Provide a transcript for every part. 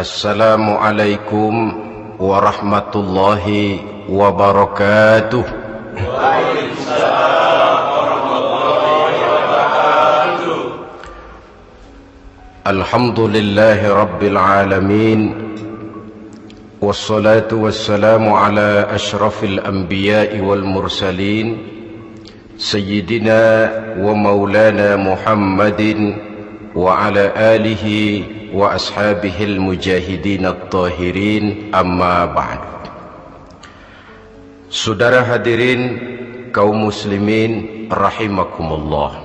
Assalamualaikum warahmatullahi wabarakatuh. Waalaikumsalam warahmatullahi wabarakatuh. Alhamdulillahi rabbil alamin. Wassalatu wassalamu ala ashrafil anbiya'i wal mursalin, Sayyidina wa maulana Muhammadin wa ala alihi wa ashabihil mujahidin at-tahirin, amma ba'd. Saudara hadirin kaum muslimin rahimakumullah.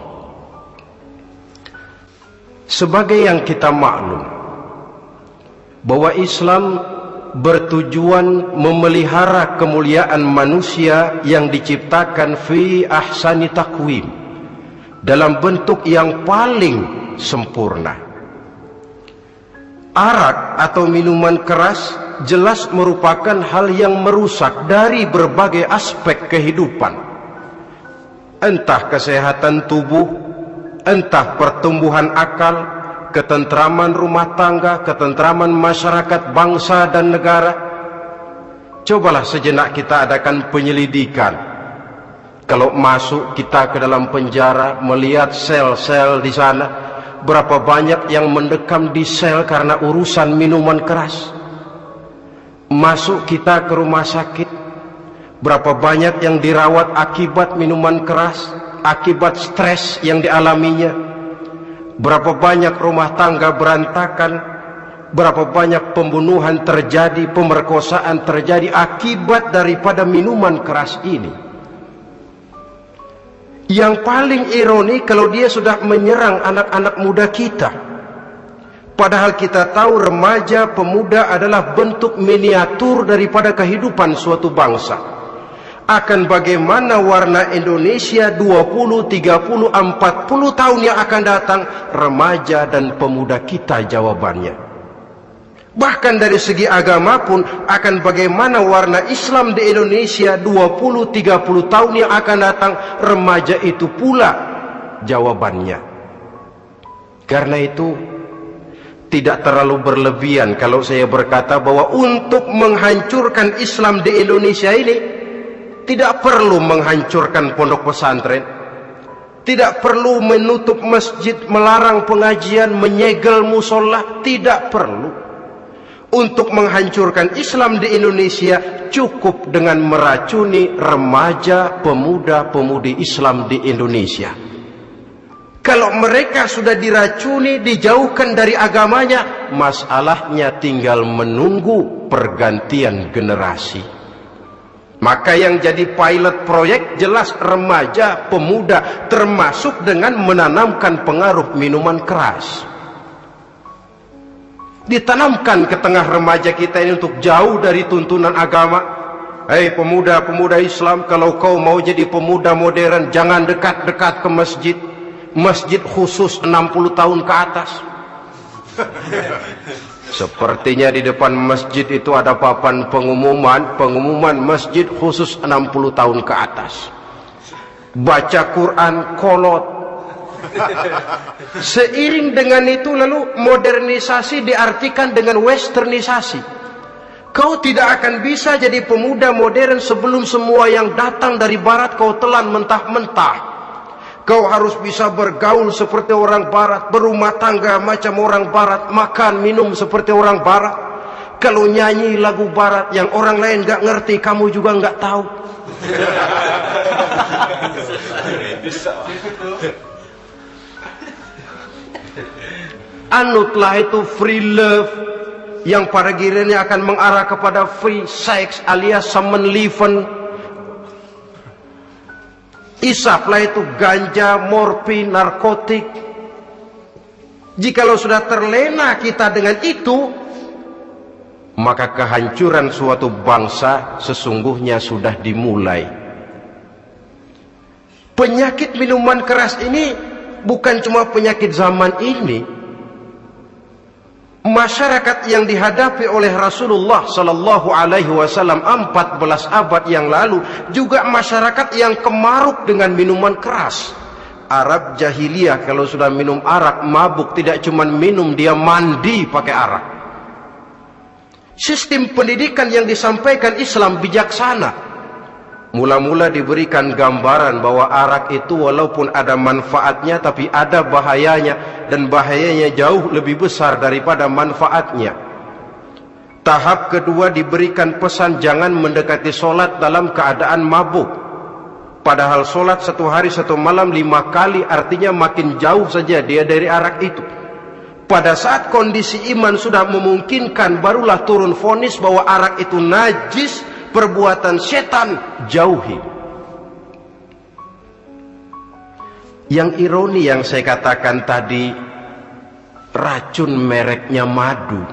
Sebagai yang kita maklum bahwa Islam bertujuan memelihara kemuliaan manusia yang diciptakan fi ahsani taqwim, dalam bentuk yang paling sempurna. Arak atau minuman keras jelas merupakan hal yang merusak dari berbagai aspek kehidupan, entah kesehatan tubuh, entah pertumbuhan akal, ketentraman rumah tangga, ketentraman masyarakat, bangsa dan negara. Cobalah sejenak kita adakan penyelidikan. Kalau masuk kita ke dalam penjara, melihat sel-sel di sana, berapa banyak yang mendekam di sel karena urusan minuman keras. Masuk kita ke rumah sakit, berapa banyak yang dirawat akibat minuman keras, akibat stres yang dialaminya. Berapa banyak rumah tangga berantakan, berapa banyak pembunuhan terjadi, pemerkosaan terjadi akibat daripada minuman keras ini. Yang paling ironi kalau dia sudah menyerang anak-anak muda kita. Padahal kita tahu remaja pemuda adalah bentuk miniatur daripada kehidupan suatu bangsa. Akan bagaimana warna Indonesia 20, 30, 40 tahun yang akan datang, remaja dan pemuda kita jawabannya. Bahkan dari segi agama pun, akan bagaimana warna Islam di Indonesia 20, 30 tahun yang akan datang, remaja itu pula jawabannya. Karena itu tidak terlalu berlebihan kalau saya berkata bahwa untuk menghancurkan Islam di Indonesia ini tidak perlu menghancurkan pondok pesantren, tidak perlu menutup masjid, melarang pengajian, menyegel musola, tidak perlu. Untuk menghancurkan Islam di Indonesia cukup dengan meracuni remaja, pemuda, pemudi Islam di Indonesia. Kalau mereka sudah diracuni, dijauhkan dari agamanya, masalahnya tinggal menunggu pergantian generasi. Maka yang jadi pilot proyek jelas remaja, pemuda, termasuk dengan menanamkan pengaruh minuman keras. Ditanamkan ke tengah remaja kita ini untuk jauh dari tuntunan agama. Hei pemuda-pemuda Islam, kalau kau mau jadi pemuda modern, jangan dekat-dekat ke masjid. Masjid khusus 60 tahun ke atas. Sepertinya di depan masjid itu ada papan pengumuman masjid khusus 60 tahun ke atas. Baca Quran kolot. Seiring dengan itu lalu modernisasi diartikan dengan westernisasi. Kau tidak akan bisa jadi pemuda modern sebelum semua yang datang dari barat kau telan mentah-mentah. Kau harus bisa bergaul seperti orang barat, berumah tangga macam orang barat, makan minum seperti orang barat. Kalau nyanyi lagu barat yang orang lain gak ngerti, kamu juga gak tahu. Anutlah itu free love yang pada gilirannya akan mengarah kepada free sex alias semen-liven. Isaplah itu ganja, morfin, narkotik. Jikalau sudah terlena kita dengan itu, maka kehancuran suatu bangsa sesungguhnya sudah dimulai. Penyakit minuman keras ini bukan cuma penyakit zaman ini. Masyarakat yang dihadapi oleh Rasulullah sallallahu alaihi wasallam 14 abad yang lalu juga masyarakat yang kemaruk dengan minuman keras. Arab jahiliyah kalau sudah minum arak mabuk, tidak cuma minum, dia mandi pakai arak. Sistem pendidikan yang disampaikan Islam bijaksana. Mula-mula diberikan gambaran bahwa arak itu walaupun ada manfaatnya tapi ada bahayanya, dan bahayanya jauh lebih besar daripada manfaatnya. Tahap kedua diberikan pesan jangan mendekati solat dalam keadaan mabuk. Padahal solat 1 hari 1 malam 5 kali, artinya makin jauh saja dia dari arak itu. Pada saat kondisi iman sudah memungkinkan, barulah turun vonis bahwa arak itu najis, perbuatan setan, jauhi. Yang ironi yang saya katakan tadi, racun mereknya madu.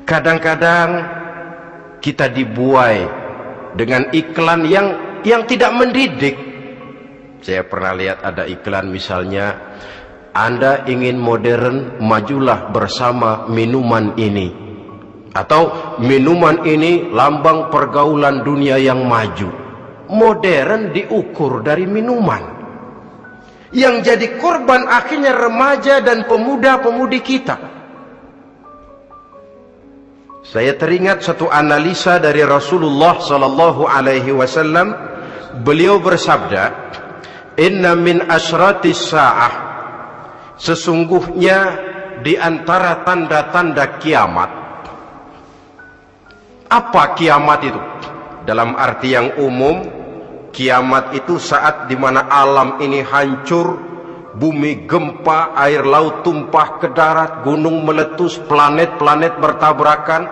Kadang-kadang kita dibuai dengan iklan yang tidak mendidik. Saya pernah lihat ada iklan misalnya, Anda ingin modern, majulah bersama minuman ini. Atau minuman ini lambang pergaulan dunia yang maju. Modern diukur dari minuman. Yang jadi korban akhirnya remaja dan pemuda-pemudi kita. Saya teringat satu analisa dari Rasulullah sallallahu alaihi wasallam. Beliau bersabda, "Inna min asyratis sa'ah." Sesungguhnya di antara tanda-tanda kiamat. Apa kiamat itu? Dalam arti yang umum, kiamat itu saat di mana alam ini hancur, bumi gempa, air laut tumpah ke darat, gunung meletus, planet-planet bertabrakan,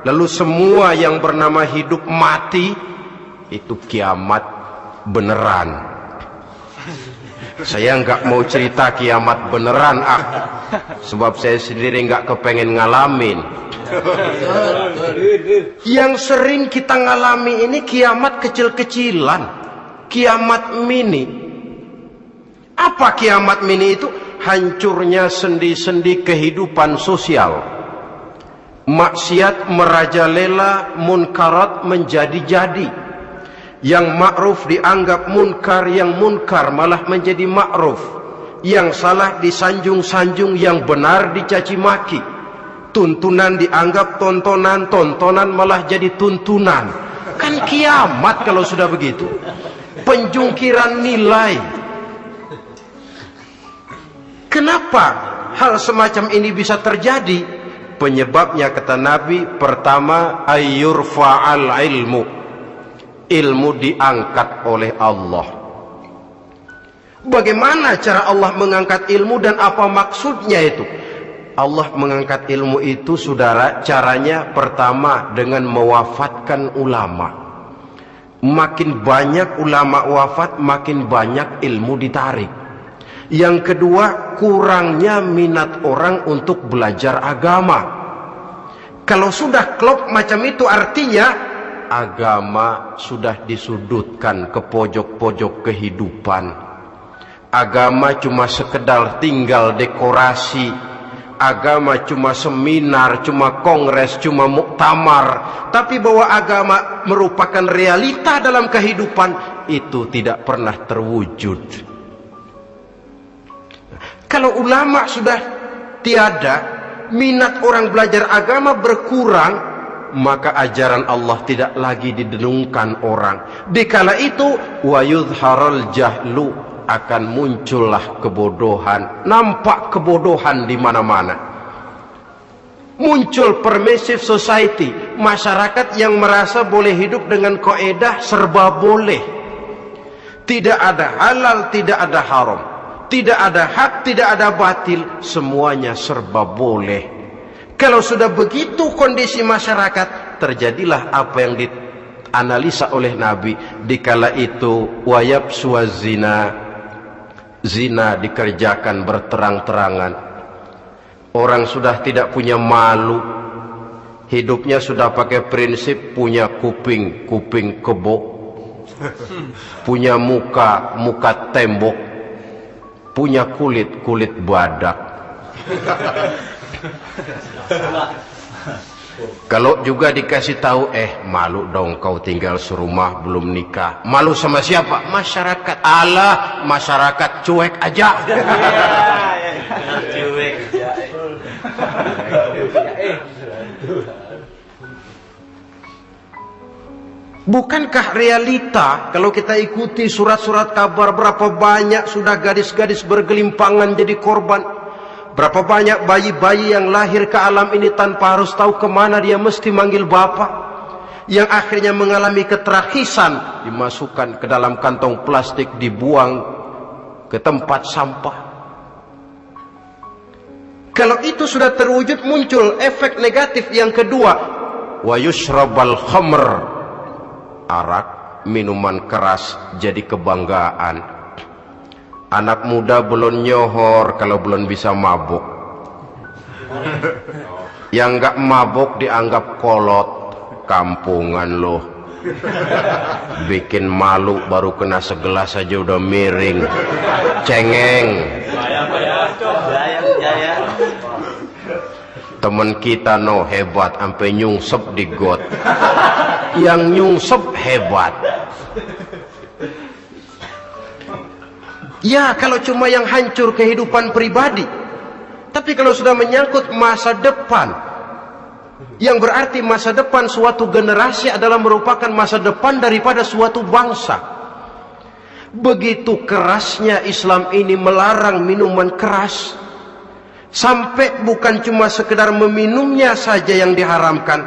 lalu semua yang bernama hidup mati. Itu kiamat beneran. Saya enggak mau cerita kiamat beneran, sebab saya sendiri enggak kepengen ngalamin. Yang sering kita ngalami ini kiamat kecil-kecilan, kiamat mini. Apa kiamat mini itu? Hancurnya sendi-sendi kehidupan sosial. Maksiat merajalela, munkarat menjadi-jadi. Yang ma'ruf dianggap munkar, yang munkar malah menjadi ma'ruf. Yang salah disanjung-sanjung, yang benar dicaci maki. Tuntunan dianggap tontonan, tontonan malah jadi tuntunan. Kan kiamat kalau sudah begitu. Penjungkiran nilai. Kenapa hal semacam ini bisa terjadi? Penyebabnya kata Nabi, pertama ayyurfa'al ilmu. Ilmu diangkat oleh Allah. Bagaimana cara Allah mengangkat ilmu dan apa maksudnya itu? Allah mengangkat ilmu itu, saudara, caranya pertama dengan mewafatkan ulama. Makin banyak ulama wafat, makin banyak ilmu ditarik. Yang kedua, kurangnya minat orang untuk belajar agama. Kalau sudah klop macam itu, artinya agama sudah disudutkan ke pojok-pojok kehidupan. Agama cuma sekedar tinggal dekorasi. Agama cuma seminar, cuma kongres, cuma muktamar. Tapi bahwa agama merupakan realita dalam kehidupan, itu tidak pernah terwujud. Kalau ulama sudah tiada, minat orang belajar agama berkurang, maka ajaran Allah tidak lagi didenungkan orang. Dikala itu wa yudharal jahlu, akan muncullah kebodohan. Nampak kebodohan di mana-mana. Muncul permissive society, masyarakat yang merasa boleh hidup dengan kaidah serba boleh. Tidak ada halal, tidak ada haram. Tidak ada hak, tidak ada batil, semuanya serba boleh. Kalau sudah begitu kondisi masyarakat, terjadilah apa yang dianalisa oleh Nabi. Dikala itu wayab suazina, zina dikerjakan berterang-terangan. Orang sudah tidak punya malu. Hidupnya sudah pakai prinsip punya kuping, kuping kebo. Punya muka, muka tembok. Punya kulit, kulit badak. Kalau juga dikasih tahu, malu dong kau tinggal serumah belum nikah. Malu sama siapa? Masyarakat. Alah, masyarakat cuek aja. Bukankah realita kalau kita ikuti surat-surat kabar, berapa banyak sudah gadis-gadis bergelimpangan jadi korban, berapa banyak bayi-bayi yang lahir ke alam ini tanpa harus tahu kemana dia mesti manggil bapak, yang akhirnya mengalami keterakisan, dimasukkan ke dalam kantong plastik, dibuang ke tempat sampah. Kalau itu sudah terwujud, muncul efek negatif yang kedua, wa yushrabal khamr, arak, minuman keras jadi kebanggaan. Anak muda belum nyohor kalau belum bisa mabuk. Yang enggak mabuk dianggap kolot, kampungan loh. Bikin malu baru kena segelas aja udah miring, cengeng. Temen kita no hebat sampai nyungsep di got. Yang nyungsep hebat. Ya kalau cuma yang hancur kehidupan pribadi, tapi kalau sudah menyangkut masa depan, yang berarti masa depan suatu generasi adalah merupakan masa depan daripada suatu bangsa. Begitu kerasnya Islam ini melarang minuman keras, sampai bukan cuma sekedar meminumnya saja yang diharamkan,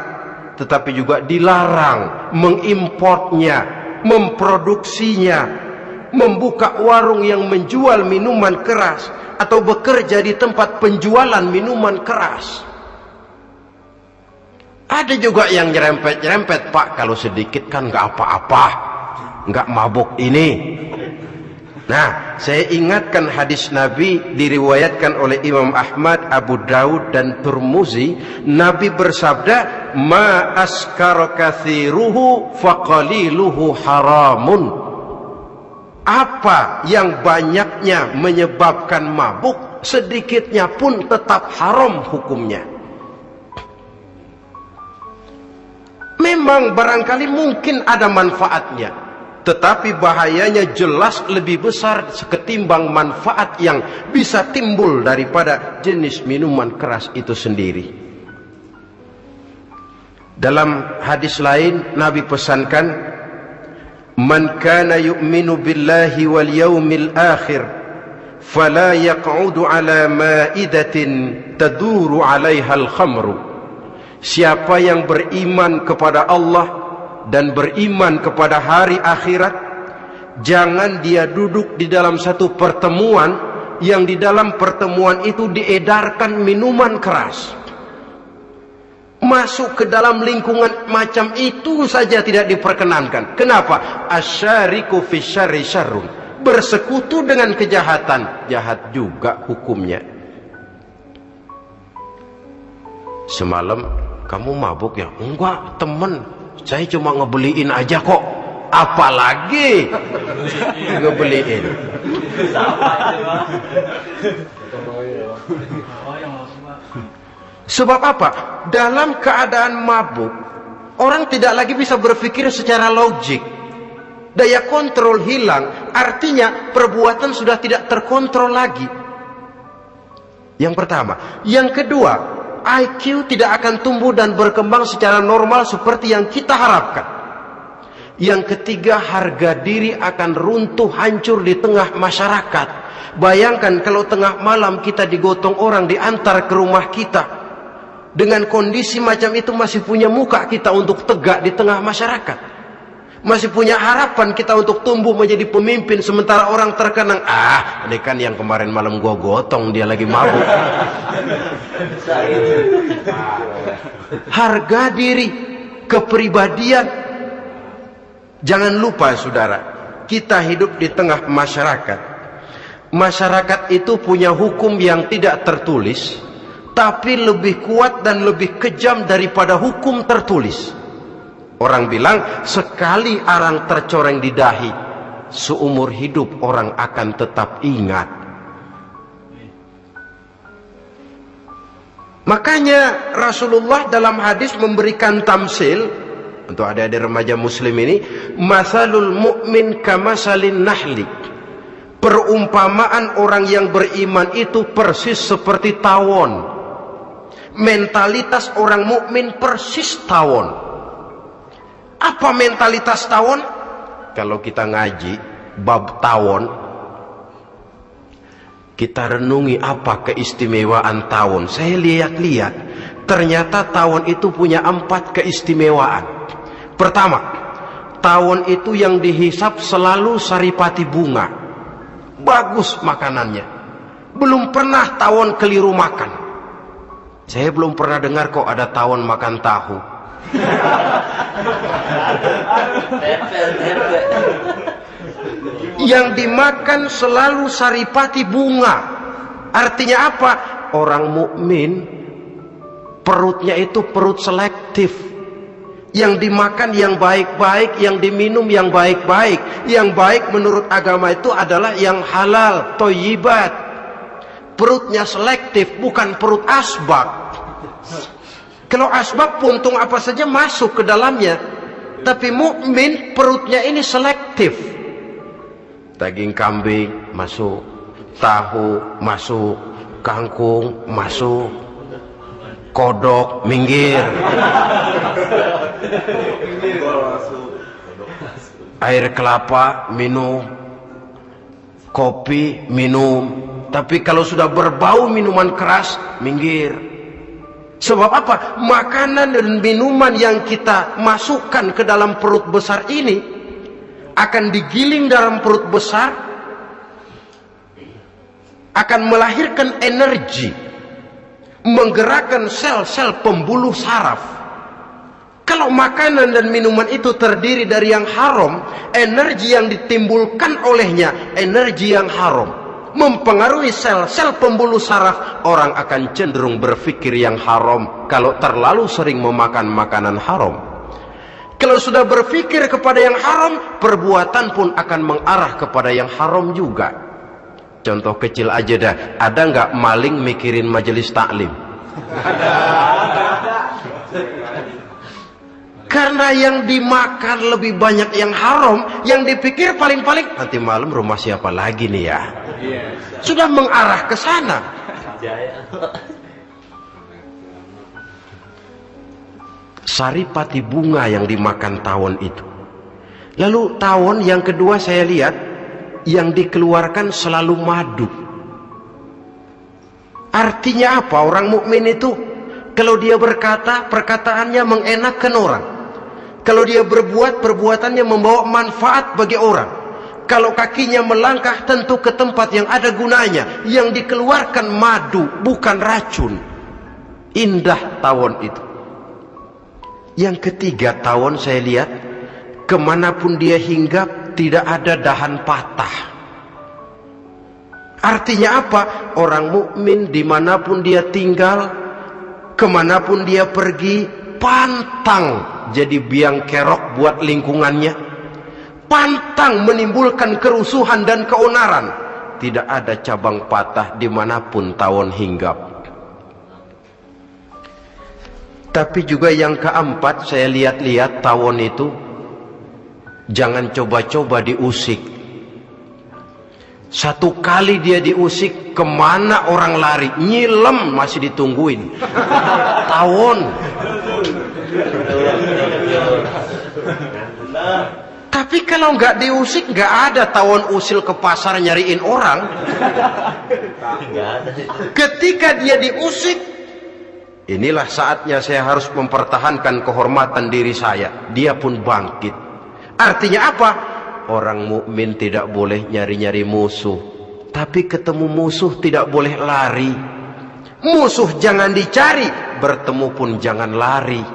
tetapi juga dilarang mengimportnya, memproduksinya, membuka warung yang menjual minuman keras, atau bekerja di tempat penjualan minuman keras. Ada juga yang nyerempet-nyerempet, Pak, kalau sedikit kan nggak apa-apa, nggak mabuk ini. Nah, saya ingatkan hadis Nabi diriwayatkan oleh Imam Ahmad, Abu Daud dan Tirmizi. Nabi bersabda, "Ma askara katsiruhu faqaliluhu haramun." Apa yang banyaknya menyebabkan mabuk, sedikitnya pun tetap haram hukumnya. Memang barangkali mungkin ada manfaatnya, tetapi bahayanya jelas lebih besar ketimbang manfaat yang bisa timbul daripada jenis minuman keras itu sendiri. Dalam hadis lain Nabi pesankan, "Man kana yu'minu billahi wal yawmil akhir fala yaq'udu ala ma'idatin taduru 'alaiha al-khamru." Siapa yang beriman kepada Allah dan beriman kepada hari akhirat, jangan dia duduk di dalam satu pertemuan yang di dalam pertemuan itu diedarkan minuman keras. Masuk ke dalam lingkungan macam itu saja tidak diperkenankan. Kenapa? Asyariku fi syarri syarrun. Bersekutu dengan kejahatan, jahat juga hukumnya. Semalam kamu mabuk ya? Enggak, temen, saya cuma ngebeliin aja kok. Apalagi ngebeliin. Sebab apa? Dalam keadaan mabuk, orang tidak lagi bisa berpikir secara logik. Daya kontrol hilang, artinya perbuatan sudah tidak terkontrol lagi. Yang pertama. Yang kedua, IQ tidak akan tumbuh dan berkembang secara normal seperti yang kita harapkan. Yang ketiga, harga diri akan runtuh hancur di tengah masyarakat. Bayangkan kalau tengah malam kita digotong orang, diantar ke rumah kita. Dengan kondisi macam itu masih punya muka kita untuk tegak di tengah masyarakat. Masih punya harapan kita untuk tumbuh menjadi pemimpin, sementara orang terkenang, ini kan yang kemarin malam gua gotong, dia lagi mabuk. Harga diri, kepribadian. Jangan lupa saudara, kita hidup di tengah masyarakat. Masyarakat itu punya hukum yang tidak tertulis, tapi lebih kuat dan lebih kejam daripada hukum tertulis. Orang bilang, sekali arang tercoreng di dahi, seumur hidup orang akan tetap ingat. Makanya Rasulullah dalam hadis memberikan tamsil untuk adik-adik remaja muslim ini, masalul mu'min kamasalin nahli. Perumpamaan orang yang beriman itu persis seperti tawon. Mentalitas orang mukmin persis tawon. Apa mentalitas tawon? Kalau kita ngaji bab tawon, kita renungi apa keistimewaan tawon. Saya lihat-lihat, ternyata tawon itu punya 4 keistimewaan. Pertama, tawon itu yang dihisap selalu saripati bunga. Bagus makanannya. Belum pernah tawon keliru makan. Saya belum pernah dengar kok ada tawon makan tahu. Yang dimakan selalu saripati bunga. Artinya apa? Orang mukmin perutnya itu perut selektif. Yang dimakan yang baik-baik, yang diminum yang baik-baik. Yang baik menurut agama itu adalah yang halal, thayyibat. Perutnya selektif, bukan perut asbak. Kalau asbab puntung apa saja masuk ke dalamnya, tapi mukmin perutnya ini selektif. Daging kambing masuk, tahu masuk, kangkung masuk, kodok minggir, air kelapa minum, kopi minum. Tapi kalau sudah berbau minuman keras minggir. Sebab apa? Makanan dan minuman yang kita masukkan ke dalam perut besar ini akan digiling dalam perut besar, akan melahirkan energi, menggerakkan sel-sel pembuluh saraf. Kalau makanan dan minuman itu terdiri dari yang haram, energi yang ditimbulkan olehnya energi yang haram, mempengaruhi sel-sel pembuluh saraf. Orang akan cenderung berpikir yang haram kalau terlalu sering memakan makanan haram. Kalau sudah berpikir kepada yang haram, perbuatan pun akan mengarah kepada yang haram juga. Contoh kecil aja dah, ada nggak maling mikirin majelis taklim? Karena yang dimakan lebih banyak yang haram, yang dipikir paling-paling nanti malam rumah siapa lagi nih ya? Sudah mengarah ke sana. Saripati bunga yang dimakan tawon itu. Lalu tawon yang kedua saya lihat yang dikeluarkan selalu madu. Artinya apa? Orang mukmin itu kalau dia berkata, perkataannya mengenakan orang. Kalau dia berbuat, perbuatannya membawa manfaat bagi orang. Kalau kakinya melangkah tentu ke tempat yang ada gunanya. Yang dikeluarkan madu, bukan racun. Indah tawon itu. Yang ketiga tawon saya lihat, kemanapun dia hinggap tidak ada dahan patah. Artinya apa? Orang mukmin dimanapun dia tinggal, kemanapun dia pergi, pantang jadi biang kerok buat lingkungannya, pantang menimbulkan kerusuhan dan keonaran. Tidak ada cabang patah dimanapun tawon hinggap. Tapi juga yang keempat saya lihat-lihat tawon itu, jangan coba-coba diusik. Satu kali dia diusik, kemana orang lari? Nyilem masih ditungguin. Tawon. Tapi kalau nggak diusik, nggak ada tawon usil ke pasar nyariin orang. Ketika dia diusik, inilah saatnya saya harus mempertahankan kehormatan diri saya. Dia pun bangkit. Artinya apa? Orang mukmin tidak boleh nyari-nyari musuh, tapi ketemu musuh tidak boleh lari. Musuh jangan dicari, bertemu pun jangan lari.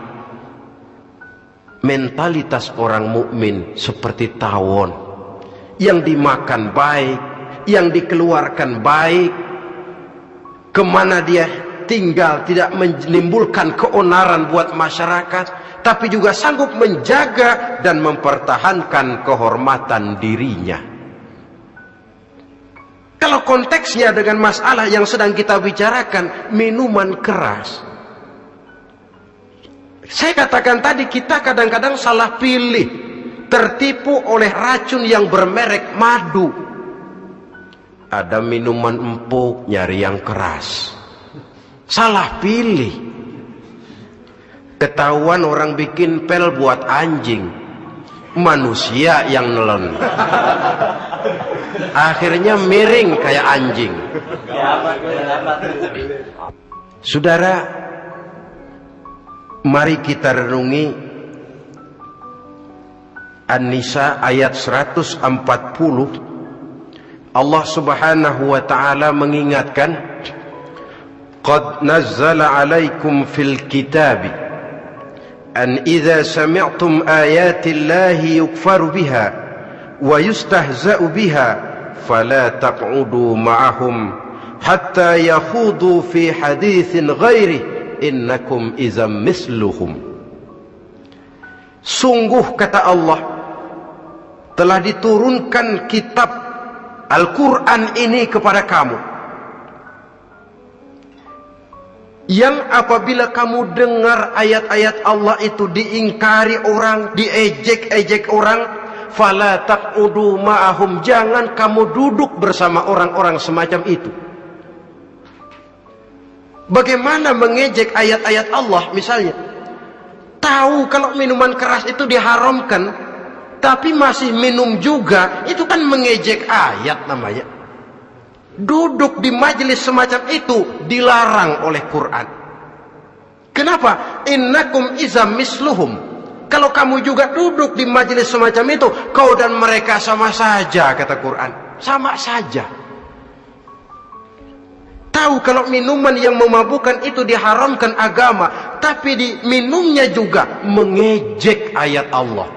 Mentalitas orang mukmin seperti tawon, yang dimakan baik, yang dikeluarkan baik, kemana dia tinggal tidak menimbulkan keonaran buat masyarakat, tapi juga sanggup menjaga dan mempertahankan kehormatan dirinya. Kalau konteksnya dengan masalah yang sedang kita bicarakan, minuman keras, saya katakan tadi, kita kadang-kadang salah pilih, tertipu oleh racun yang bermerek madu. Ada minuman empuk, nyari yang keras, salah pilih. Ketahuan orang bikin pel buat anjing, manusia yang nelon. Akhirnya miring kayak anjing. Saudara, mari kita renungi An-Nisa ayat 140. Allah Subhanahu wa ta'ala mengingatkan, qad nazzala alaikum fil kitabi an idza sami'tum ayati llahi yukfaru biha wa yustahza'u biha fala taq'udu ma'ahum hatta yakhudu fi haditsin ghairi innakum idzam misluhum. Sungguh, kata Allah, telah diturunkan kitab Al-Quran ini kepada kamu, yang apabila kamu dengar ayat-ayat Allah itu diingkari orang, diejek-ejek orang, fala taq'udu ma'ahum, jangan kamu duduk bersama orang-orang semacam itu. Bagaimana mengejek ayat-ayat Allah? Misalnya, tahu kalau minuman keras itu diharamkan, tapi masih minum juga, itu kan mengejek ayat namanya. Duduk di majelis semacam itu dilarang oleh Quran. Kenapa? Innakum izam misluhum. Kalau kamu juga duduk di majelis semacam itu, kau dan mereka sama saja, kata Quran. Sama saja. Tahu kalau minuman yang memabukkan itu diharamkan agama, tapi diminumnya juga mengejek ayat Allah.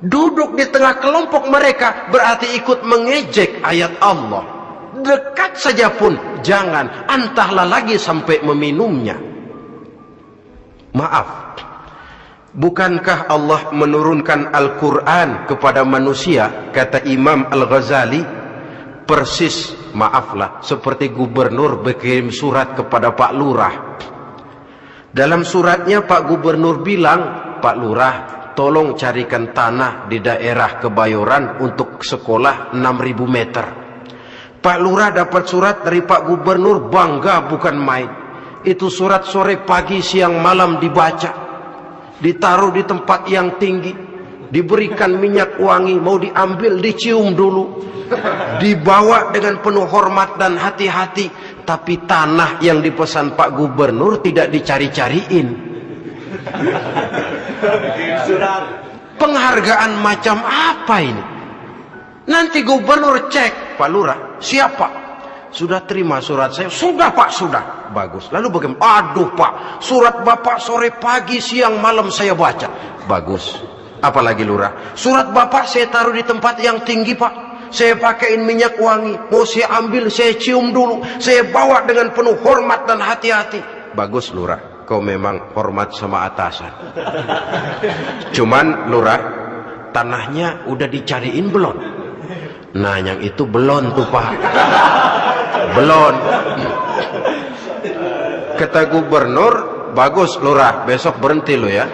Duduk di tengah kelompok mereka berarti ikut mengejek ayat Allah. Dekat saja pun jangan, entahlah lagi sampai meminumnya. Maaf, bukankah Allah menurunkan Al-Quran kepada manusia, kata Imam Al-Ghazali, persis, maaflah, seperti gubernur berkirim surat kepada Pak Lurah. Dalam suratnya Pak Gubernur bilang, Pak Lurah, tolong carikan tanah di daerah Kebayoran untuk sekolah 6.000 meter. Pak Lurah dapat surat dari Pak Gubernur, bangga bukan main. Itu surat sore, pagi, siang, malam dibaca. Ditaruh di tempat yang tinggi. Diberikan minyak wangi, mau diambil dicium dulu. Dibawa dengan penuh hormat dan hati-hati. Tapi tanah yang dipesan Pak Gubernur tidak dicari-cariin. Penghargaan macam apa ini? Nanti gubernur cek, Pak Lurah, siapa? Sudah terima surat saya? Sudah Pak, sudah. Bagus. Lalu bagaimana? Aduh Pak, surat Bapak sore, pagi, siang, malam saya baca. Bagus. Apalagi Lurah? Surat Bapak saya taruh di tempat yang tinggi Pak. Saya pakaiin minyak wangi. Mau saya ambil, saya cium dulu. Saya bawa dengan penuh hormat dan hati-hati. Bagus Lurah, kau memang hormat sama atasan. Cuman Lurah, tanahnya udah dicariin belum? Nah yang itu belum tuh Pak. Belum. Kata gubernur, bagus Lurah, besok berhenti lo ya.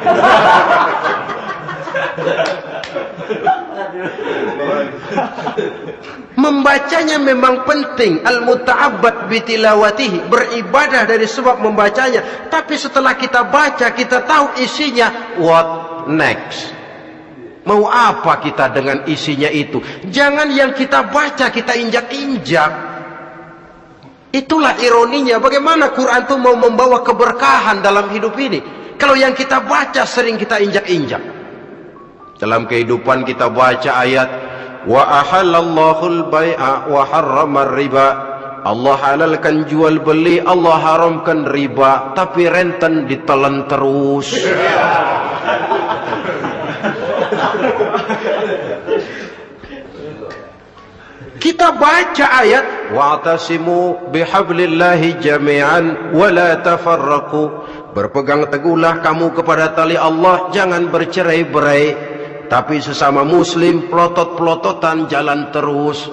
Membacanya memang penting, al-muta'abbad bitilawatihi, beribadah dari sebab membacanya. Tapi setelah kita baca, kita tahu isinya, what next? Mau apa kita dengan isinya itu? Jangan yang kita baca kita injak-injak. Itulah ironinya. Bagaimana Quran itu mau membawa keberkahan dalam hidup ini, kalau yang kita baca sering kita injak-injak. Dalam kehidupan kita baca ayat, wa ahallallahu al-bai'a wa harrama riba. Allah halalkan jual beli, Allah haramkan riba, tapi renten ditelan terus. Kita baca ayat, wa'tasimu bihablillahi jami'an wa la tafarraqu. Berpegang teguhlah kamu kepada tali Allah, jangan bercerai-berai. Tapi sesama muslim pelotot-pelototan jalan terus.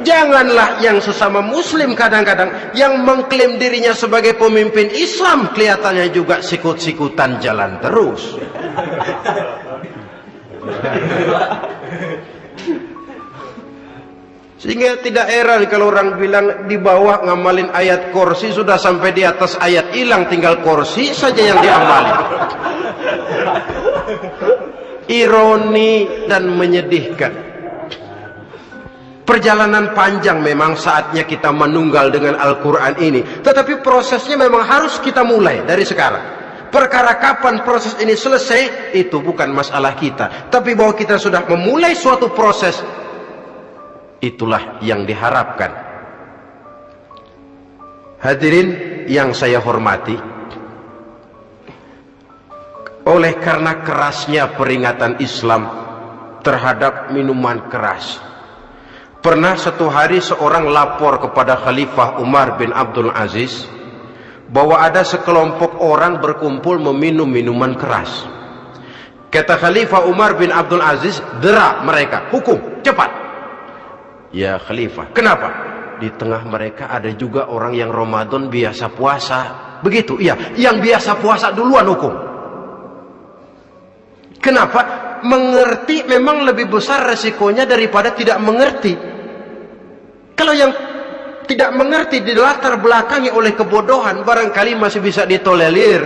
Janganlah yang sesama muslim kadang-kadang yang mengklaim dirinya sebagai pemimpin Islam kelihatannya juga sikut-sikutan jalan terus. Sehingga tidak heran kalau orang bilang di bawah ngamalin ayat kursi, sudah sampai di atas ayat hilang, tinggal kursi saja yang diamalin. ironi dan menyedihkan. Perjalanan panjang memang saatnya kita menunggal dengan Al-Quran ini, tetapi prosesnya memang harus kita mulai dari sekarang. Perkara kapan proses ini selesai itu bukan masalah kita, tapi bahwa kita sudah memulai suatu proses, itulah yang diharapkan. Hadirin yang saya hormati, oleh karena kerasnya peringatan Islam terhadap minuman keras, pernah satu hari seorang lapor kepada Khalifah Umar bin Abdul Aziz bahwa ada sekelompok orang berkumpul meminum minuman keras. Kata Khalifah Umar bin Abdul Aziz, dera mereka, hukum, cepat. Ya Khalifah, kenapa? Di tengah mereka ada juga orang yang Ramadan biasa puasa. Begitu, iya, yang biasa puasa duluan hukum. Kenapa? Mengerti memang lebih besar resikonya daripada tidak mengerti. Kalau yang tidak mengerti dilatar belakangi oleh kebodohan, barangkali masih bisa ditolerir,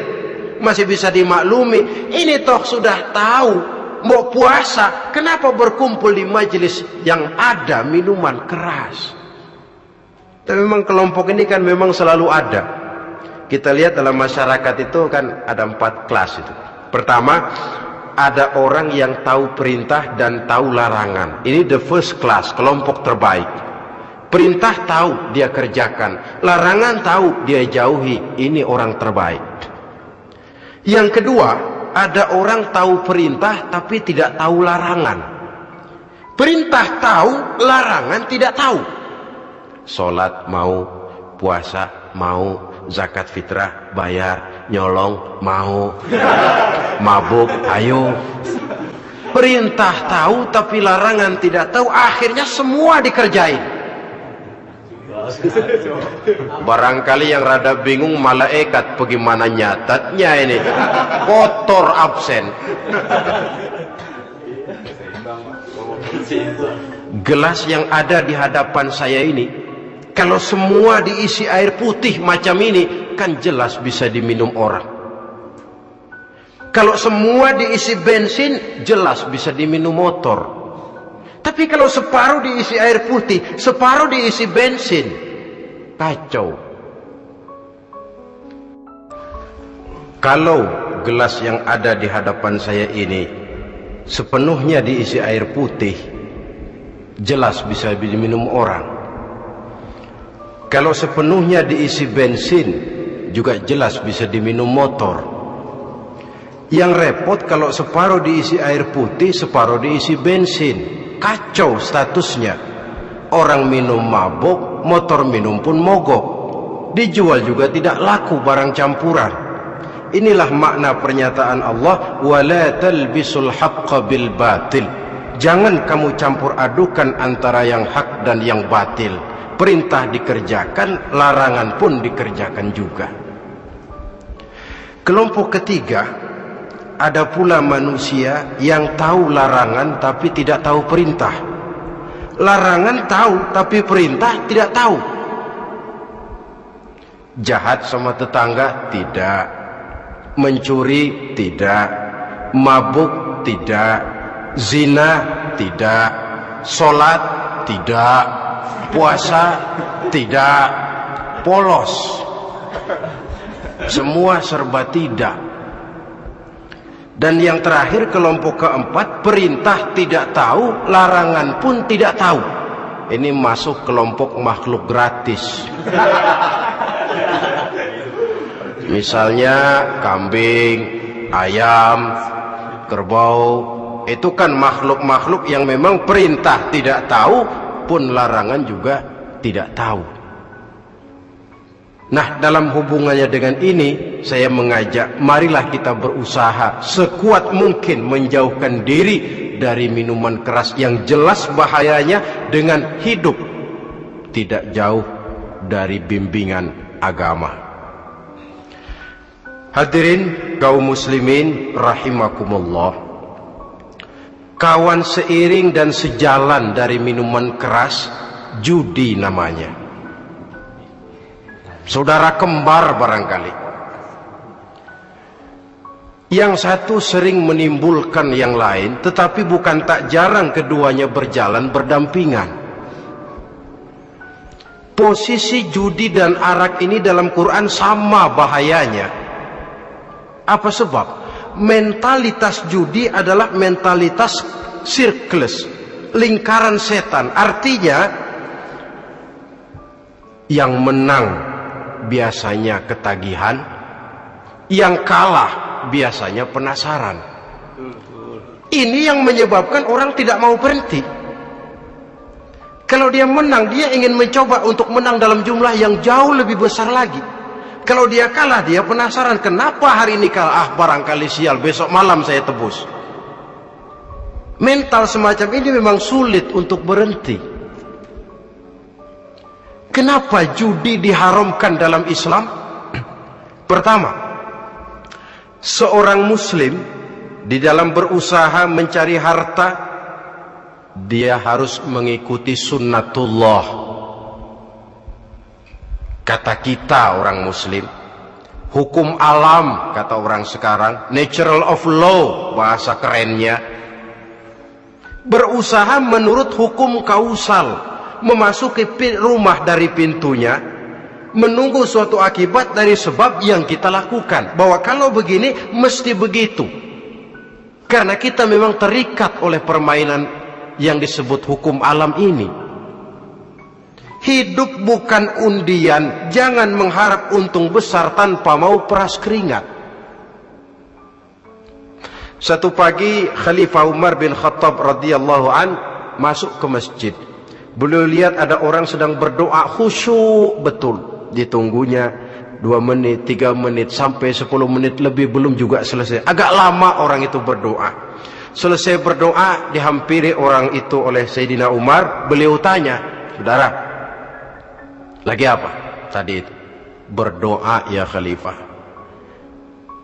masih bisa dimaklumi. Ini toh sudah tahu mau puasa, kenapa berkumpul di majelis yang ada minuman keras? Tapi memang kelompok ini kan memang selalu ada. Kita lihat dalam masyarakat itu kan ada 4 kelas itu. Pertama, ada orang yang tahu perintah dan tahu larangan. Ini the first class, kelompok terbaik. Perintah tahu dia kerjakan, larangan tahu dia jauhi. Ini orang terbaik. Yang kedua, ada orang tahu perintah tapi tidak tahu larangan. Perintah tahu, larangan tidak tahu. Sholat mau, puasa mau, zakat fitrah bayar, nyolong mau, mabuk ayo. Perintah tahu tapi larangan tidak tahu, akhirnya semua dikerjain. Barangkali yang rada bingung malaikat bagaimana nyatatnya ini, kotor absen. Gelas yang ada di hadapan saya ini, kalau semua diisi air putih macam ini, kan jelas bisa diminum orang. Kalau semua diisi bensin, jelas bisa diminum motor. Tapi kalau separuh diisi air putih, separuh diisi bensin, kacau. Kalau gelas yang ada di hadapan saya ini sepenuhnya diisi air putih, jelas bisa diminum orang. Kalau sepenuhnya diisi bensin, juga jelas bisa diminum motor. Yang repot kalau separuh diisi air putih, separuh diisi bensin. Kacau statusnya. Orang minum mabuk, motor minum pun mogok. Dijual juga tidak laku barang campuran. Inilah makna pernyataan Allah, wala talbisul haqqa bil batil. Jangan kamu campur adukan antara yang hak dan yang batil. Perintah dikerjakan, larangan pun dikerjakan juga. Kelompok ketiga, ada pula manusia yang tahu larangan tapi tidak tahu perintah. Larangan tahu tapi perintah tidak tahu. Jahat sama tetangga tidak, mencuri tidak, mabuk tidak, zina tidak, sholat tidak, puasa tidak, polos, semua serba tidak. Dan yang terakhir, kelompok keempat, perintah tidak tahu, larangan pun tidak tahu. Ini masuk kelompok makhluk gratis. Misalnya kambing, ayam, kerbau, itu kan makhluk-makhluk yang memang perintah tidak tahu, pun larangan juga tidak tahu. Nah, dalam hubungannya dengan ini, saya mengajak, marilah kita berusaha sekuat mungkin menjauhkan diri dari minuman keras yang jelas bahayanya dengan hidup tidak jauh dari bimbingan agama. Hadirin kaum muslimin rahimakumullah. Kawan seiring dan sejalan dari minuman keras, judi namanya. Saudara kembar barangkali. Yang satu sering menimbulkan yang lain, tetapi bukan tak jarang keduanya berjalan berdampingan. Posisi judi dan arak ini dalam Quran sama bahayanya. Apa sebab? Mentalitas judi adalah mentalitas sirkeless, lingkaran setan. Artinya yang menang biasanya ketagihan, yang kalah biasanya penasaran. Ini yang menyebabkan orang tidak mau berhenti. Kalau dia menang, dia ingin mencoba untuk menang dalam jumlah yang jauh lebih besar lagi. Kalau dia kalah, dia penasaran, kenapa hari ini kalah? Barangkali sial, besok malam saya tebus. Mental semacam ini memang sulit untuk berhenti. Kenapa judi diharamkan dalam Islam? Pertama, seorang muslim di dalam berusaha mencari harta, dia harus mengikuti sunnatullah. Kata kita orang muslim, hukum alam kata orang sekarang, natural of law bahasa kerennya. Berusaha menurut hukum kausal, memasuki rumah dari pintunya, menunggu suatu akibat dari sebab yang kita lakukan, bahwa kalau begini mesti begitu, karena kita memang terikat oleh permainan yang disebut hukum alam ini. Hidup bukan undian, jangan mengharap untung besar tanpa mau peras keringat. Satu pagi Khalifah Umar bin Khattab radhiyallahu an masuk ke masjid. Beliau lihat ada orang sedang berdoa khusyuk betul. Ditunggunya 2 menit, 3 menit, sampai 10 menit lebih belum juga selesai. Agak lama orang itu berdoa. Selesai berdoa, dihampiri orang itu oleh Sayyidina Umar. Beliau tanya, saudara, lagi apa tadi itu? Berdoa ya Khalifah.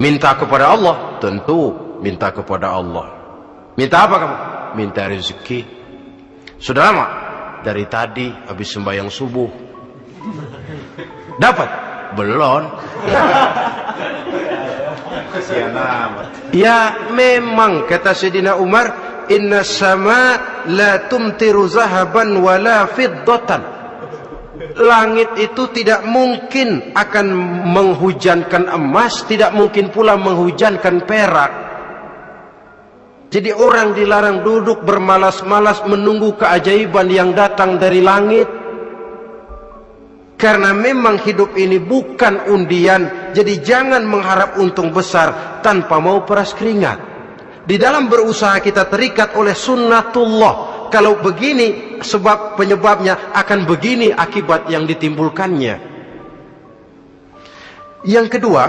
Minta kepada Allah? Tentu minta kepada Allah. Minta apa kamu? Minta rezeki. Sudah lama? Dari tadi habis sembahyang subuh. Dapat? Belum. Ya memang kata Sayyidina Umar, inna sama la tumtiru zahaban wala fiddatan. Langit itu tidak mungkin akan menghujankan emas, tidak mungkin pula menghujankan perak. Jadi orang dilarang duduk bermalas-malas menunggu keajaiban yang datang dari langit. Karena memang hidup ini bukan undian, jadi jangan mengharap untung besar tanpa mau peras keringat. Di dalam berusaha kita terikat oleh sunnatullah. Kalau begini sebab penyebabnya, akan begini akibat yang ditimbulkannya. Yang kedua,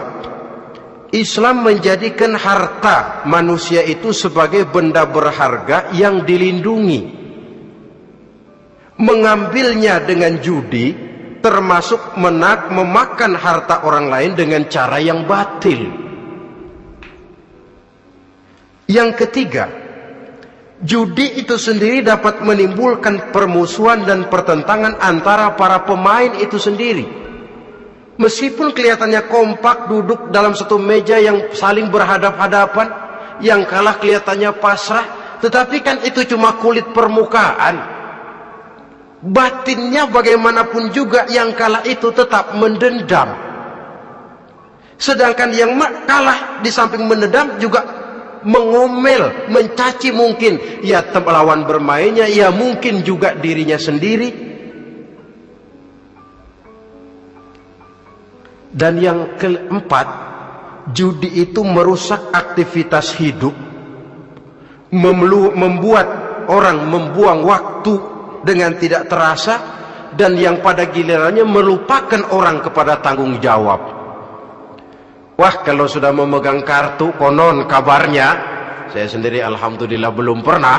Islam menjadikan harta manusia itu sebagai benda berharga yang dilindungi. Mengambilnya dengan judi termasuk memakan harta orang lain dengan cara yang batil. Yang ketiga, judi itu sendiri dapat menimbulkan permusuhan dan pertentangan antara para pemain itu sendiri. Meskipun kelihatannya kompak duduk dalam satu meja yang saling berhadap-hadapan, yang kalah kelihatannya pasrah, tetapi kan itu cuma kulit permukaan. Batinnya bagaimanapun juga yang kalah itu tetap mendendam. Sedangkan yang kalah di samping mendendam juga mengomel, mencaci mungkin ya lawan bermainnya, ya mungkin juga dirinya sendiri. Dan yang keempat, judi itu merusak aktivitas hidup, membuat orang membuang waktu dengan tidak terasa, dan yang pada gilirannya melupakan orang kepada tanggung jawab. Wah, kalau sudah memegang kartu, konon kabarnya, saya sendiri alhamdulillah belum pernah,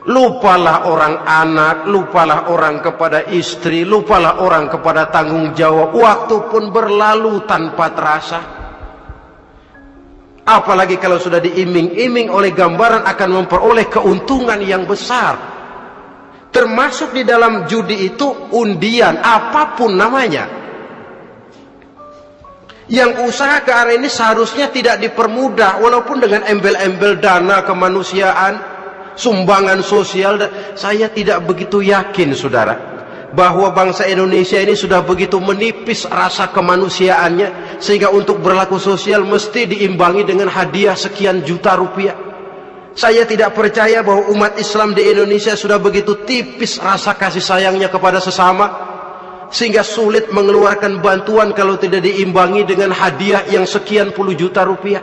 lupalah orang anak, lupalah orang kepada istri, lupalah orang kepada tanggung jawab. Waktu pun berlalu tanpa terasa. Apalagi kalau sudah diiming-iming oleh gambaran akan memperoleh keuntungan yang besar. Termasuk di dalam judi itu undian, apapun namanya. Yang usaha ke arah ini seharusnya tidak dipermudah, walaupun dengan embel-embel dana kemanusiaan, sumbangan sosial. Saya tidak begitu yakin, saudara, bahwa bangsa Indonesia ini sudah begitu menipis rasa kemanusiaannya sehingga untuk berlaku sosial mesti diimbangi dengan hadiah sekian juta rupiah. Saya tidak percaya bahwa umat Islam di Indonesia sudah begitu tipis rasa kasih sayangnya kepada sesama sehingga sulit mengeluarkan bantuan kalau tidak diimbangi dengan hadiah yang sekian puluh juta rupiah.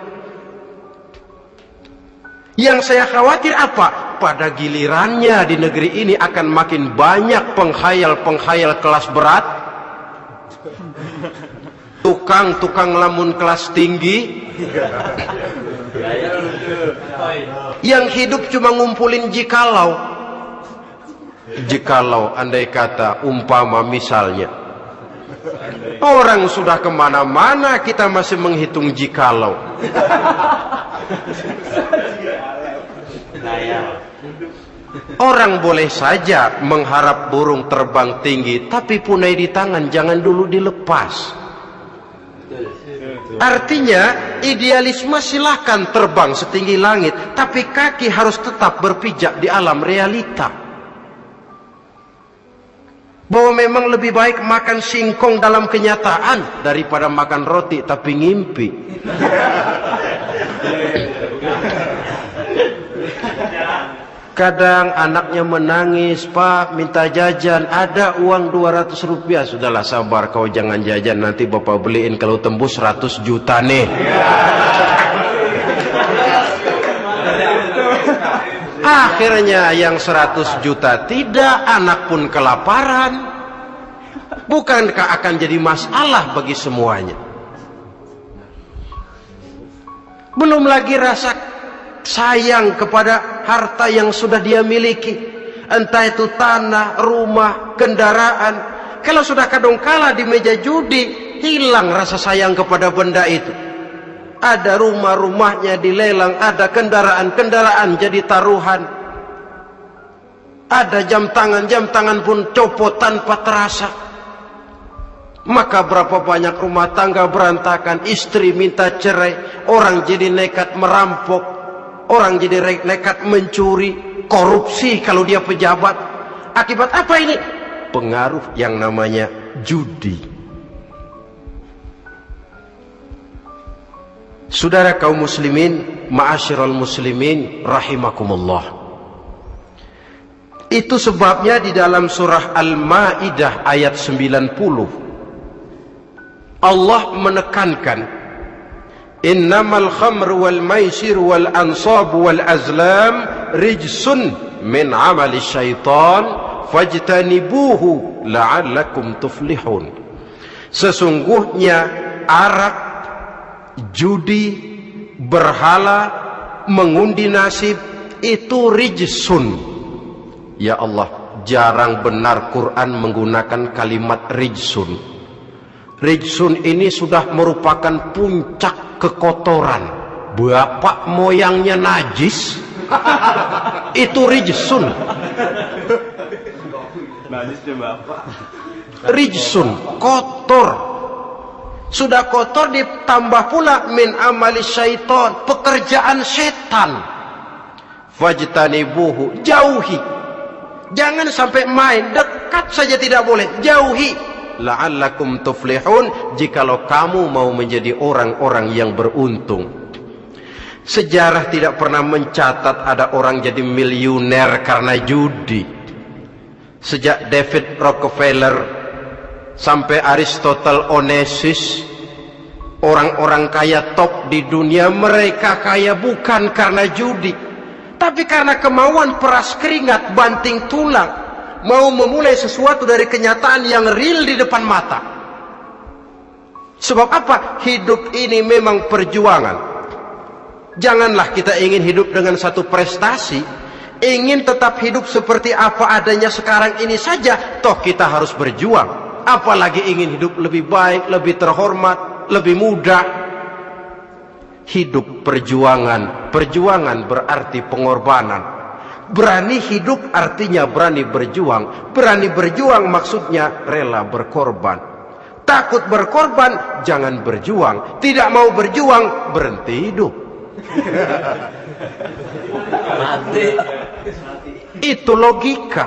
Yang saya khawatir apa? Pada gilirannya di negeri ini akan makin banyak penghayal-penghayal kelas berat, tukang-tukang lamun kelas tinggi, yang hidup cuma ngumpulin jikalau. Jikalau, andai kata, umpama misalnya orang sudah kemana-mana kita masih menghitung jikalau. Orang boleh saja mengharap burung terbang tinggi, tapi punai di tangan jangan dulu dilepas. Artinya idealisme silahkan terbang setinggi langit, tapi kaki harus tetap berpijak di alam realita. Bahwa memang lebih baik makan singkong dalam kenyataan daripada makan roti tapi ngimpi. Kadang anaknya menangis, Pak minta jajan, ada uang 200 rupiah. Sudahlah sabar, kau jangan jajan, nanti bapak beliin kalau tembus 100 juta nih. Akhirnya yang 100 juta tidak, anak pun kelaparan. Bukankah akan jadi masalah bagi semuanya? Belum lagi rasa sayang kepada harta yang sudah dia miliki, entah itu tanah, rumah, kendaraan. Kalau sudah kadangkala di meja judi, hilang rasa sayang kepada benda itu. Ada rumah-rumahnya dilelang, ada kendaraan-kendaraan jadi taruhan, ada jam tangan pun copot tanpa terasa. Maka berapa banyak rumah tangga berantakan, istri minta cerai, orang jadi nekat merampok, orang jadi nekat mencuri, korupsi kalau dia pejabat. Akibat apa ini? Pengaruh yang namanya judi. Saudara kaum muslimin, ma'asyiral muslimin rahimakumullah. Itu sebabnya di dalam surah Al-Maidah ayat 90 Allah menekankan, innamal khamru wal maisir wal ansab wal azlam rijsun min amali syaitan fajtanibuhu la'allakum tuflihun. Sesungguhnya arak, judi, berhala, mengundi nasib itu rijsun. Ya Allah, jarang benar Quran menggunakan kalimat rijsun. Rijsun ini sudah merupakan puncak kekotoran. Bapak moyangnya najis, itu rijsun. Najisnya bapak. Rijsun, kotor. Sudah kotor ditambah pula min amali syaitan, pekerjaan setan. Fajtanibuhu, jauhi. Jangan sampai main, dekat saja tidak boleh, jauhi. La'allakum tuflihun, jikalau kamu mau menjadi orang-orang yang beruntung. Sejarah tidak pernah mencatat ada orang jadi miliuner karena judi. Sejak David Rockefeller sampai Aristotle Onassis, orang-orang kaya top di dunia, mereka kaya bukan karena judi, tapi karena kemauan peras keringat banting tulang, mau memulai sesuatu dari kenyataan yang real di depan mata. Sebab apa? Hidup ini memang perjuangan. Janganlah kita ingin hidup dengan satu prestasi, ingin tetap hidup seperti apa adanya sekarang ini saja, toh kita harus berjuang. Apalagi ingin hidup lebih baik, lebih terhormat, lebih mudah. Hidup perjuangan. Perjuangan berarti pengorbanan. Berani hidup artinya berani berjuang. Berani berjuang maksudnya rela berkorban. Takut berkorban, jangan berjuang. Tidak mau berjuang, berhenti hidup. Itu logika.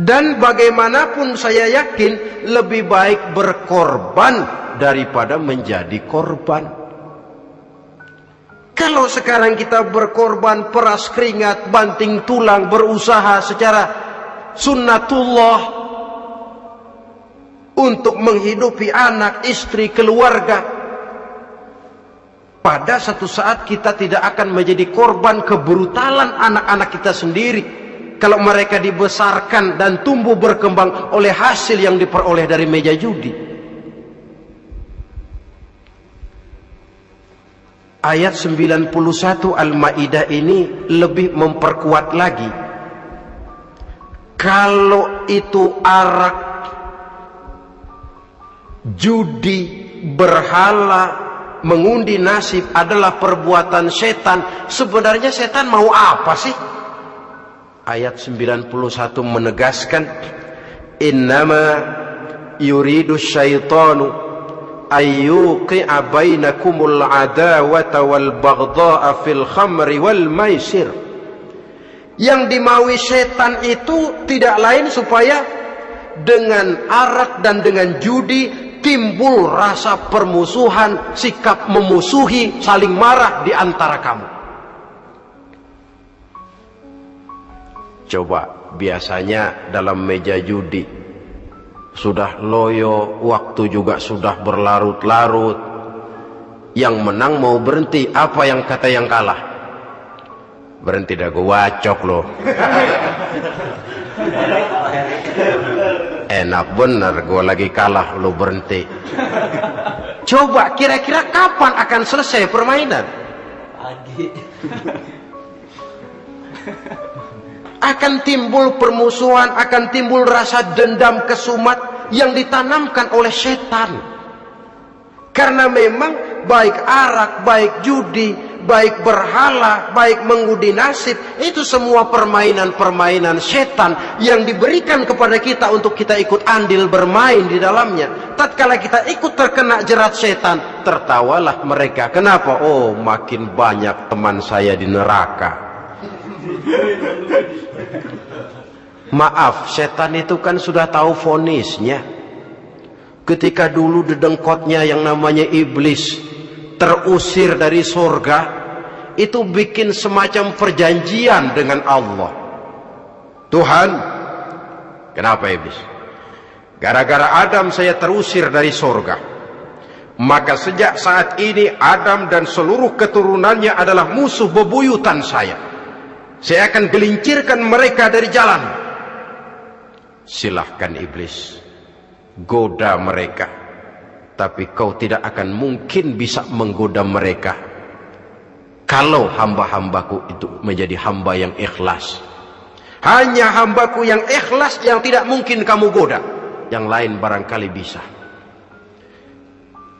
Dan bagaimanapun saya yakin lebih baik berkorban daripada menjadi korban. Kalau sekarang kita berkorban, peras keringat, banting tulang, berusaha secara sunnatullah untuk menghidupi anak, istri, keluarga, pada satu saat kita tidak akan menjadi korban kebrutalan anak-anak kita sendiri kalau mereka dibesarkan dan tumbuh berkembang oleh hasil yang diperoleh dari meja judi. Ayat 91 Al-Maidah ini lebih memperkuat lagi. Kalau itu arak, judi, berhala, mengundi nasib adalah perbuatan setan, sebenarnya setan mau apa sih? Ayat 91 menegaskan, innama yuridu syaitanu ayyuqi'a bainakumul adawata wal baghdha'a fil khamri wal maisir. Yang dimaui setan itu tidak lain supaya dengan arak dan dengan judi timbul rasa permusuhan, sikap memusuhi, saling marah di antara kamu. Coba, biasanya dalam meja judi sudah loyo, waktu juga sudah berlarut-larut. Yang menang mau berhenti, apa yang kata yang kalah? Berhenti dah, gue wacok loh. Enak bener, gue lagi kalah, lo berhenti. Coba, kira-kira kapan akan selesai permainan? Akan timbul permusuhan, akan timbul rasa dendam kesumat yang ditanamkan oleh setan. Karena memang baik arak, baik judi, baik berhala, baik mengundi nasib, itu semua permainan-permainan setan yang diberikan kepada kita untuk kita ikut andil bermain di dalamnya. Tatkala kita ikut terkena jerat setan, tertawalah mereka. Kenapa? Oh, makin banyak teman saya di neraka. Maaf, setan itu kan sudah tahu vonisnya. Ketika dulu dedengkotnya yang namanya iblis terusir dari surga, itu bikin semacam perjanjian dengan Allah. Tuhan, kenapa iblis? Gara-gara Adam saya terusir dari surga. Maka sejak saat ini Adam dan seluruh keturunannya adalah musuh bebuyutan saya. Saya akan gelincirkan mereka dari jalan. Silahkan iblis, goda mereka. Tapi kau tidak akan mungkin bisa menggoda mereka kalau hamba-hambaku itu menjadi hamba yang ikhlas. Hanya hambaku yang ikhlas yang tidak mungkin kamu goda. Yang lain barangkali bisa.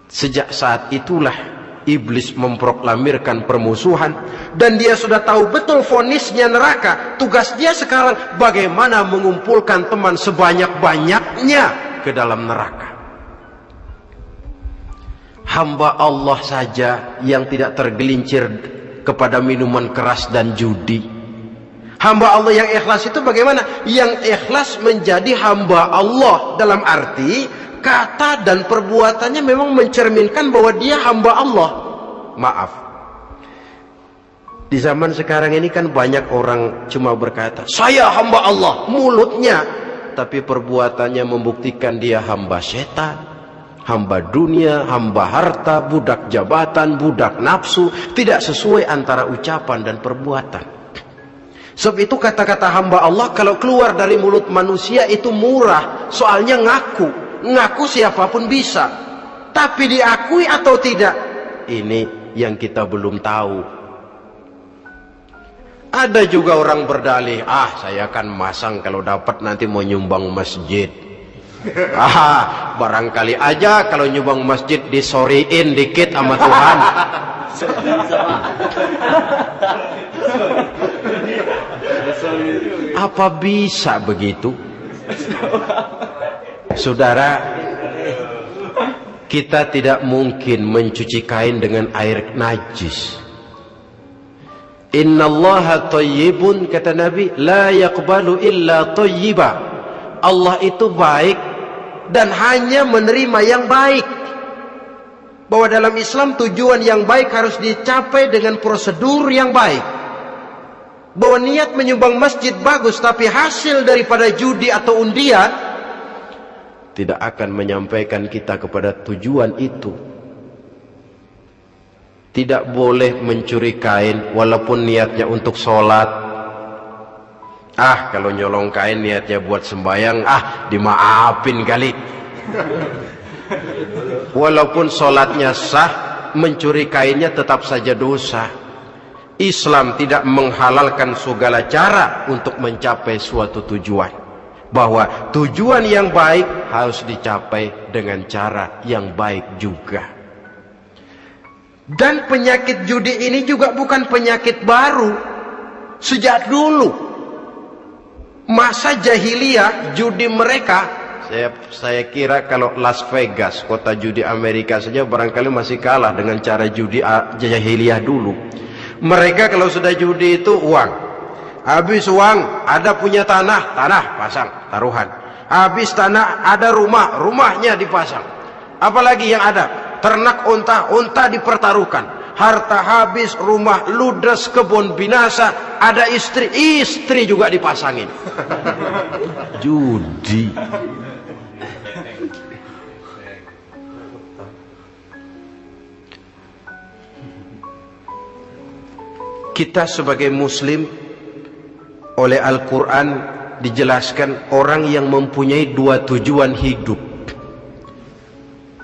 Sejak saat itulah iblis memproklamirkan permusuhan, dan dia sudah tahu betul vonisnya neraka. Tugas dia sekarang bagaimana mengumpulkan teman sebanyak-banyaknya ke dalam neraka. Hamba Allah saja yang tidak tergelincir kepada minuman keras dan judi. Hamba Allah yang ikhlas itu bagaimana? Yang ikhlas menjadi hamba Allah dalam arti kata dan perbuatannya memang mencerminkan bahwa dia hamba Allah. Maaf, di zaman sekarang ini kan banyak orang cuma berkata saya hamba Allah mulutnya, tapi perbuatannya membuktikan dia hamba setan, hamba dunia, hamba harta, budak jabatan, budak nafsu. Tidak sesuai antara ucapan dan perbuatan. Sebab itu kata-kata hamba Allah kalau keluar dari mulut manusia itu murah, soalnya ngaku siapapun bisa. Tapi diakui atau tidak, ini yang kita belum tahu. Ada juga orang berdalih, saya akan masang kalau dapat nanti mau nyumbang masjid. Barangkali aja kalau nyumbang masjid disoriin dikit sama Tuhan. Apa bisa begitu? Saudara, kita tidak mungkin mencuci kain dengan air najis. Innallaha thayyibun, kata Nabi, la yaqbalu illa thayyiba. Allah itu baik dan hanya menerima yang baik. Bahwa dalam Islam tujuan yang baik harus dicapai dengan prosedur yang baik. Bahwa niat menyumbang masjid bagus, tapi hasil daripada judi atau undian tidak akan menyampaikan kita kepada tujuan itu. Tidak boleh mencuri kain walaupun niatnya untuk sholat. Kalau nyolong kain niatnya buat sembahyang, dimaafin kali. Walaupun sholatnya sah, mencuri kainnya tetap saja dosa. Islam tidak menghalalkan segala cara untuk mencapai suatu tujuan. Bahwa tujuan yang baik harus dicapai dengan cara yang baik juga. Dan penyakit judi ini juga bukan penyakit baru. Sejak dulu masa jahiliyah, judi mereka, saya kira kalau Las Vegas, kota judi Amerika saja barangkali masih kalah dengan cara judi jahiliyah dulu. Mereka kalau sudah judi itu uang. Habis uang, ada punya tanah pasang taruhan. Habis tanah, ada rumahnya dipasang. Apalagi yang ada? Ternak unta dipertaruhkan. Harta habis, rumah ludes, kebun binasa, ada istri juga dipasangin. Judi. Kita sebagai muslim, oleh Al-Quran dijelaskan orang yang mempunyai dua tujuan hidup.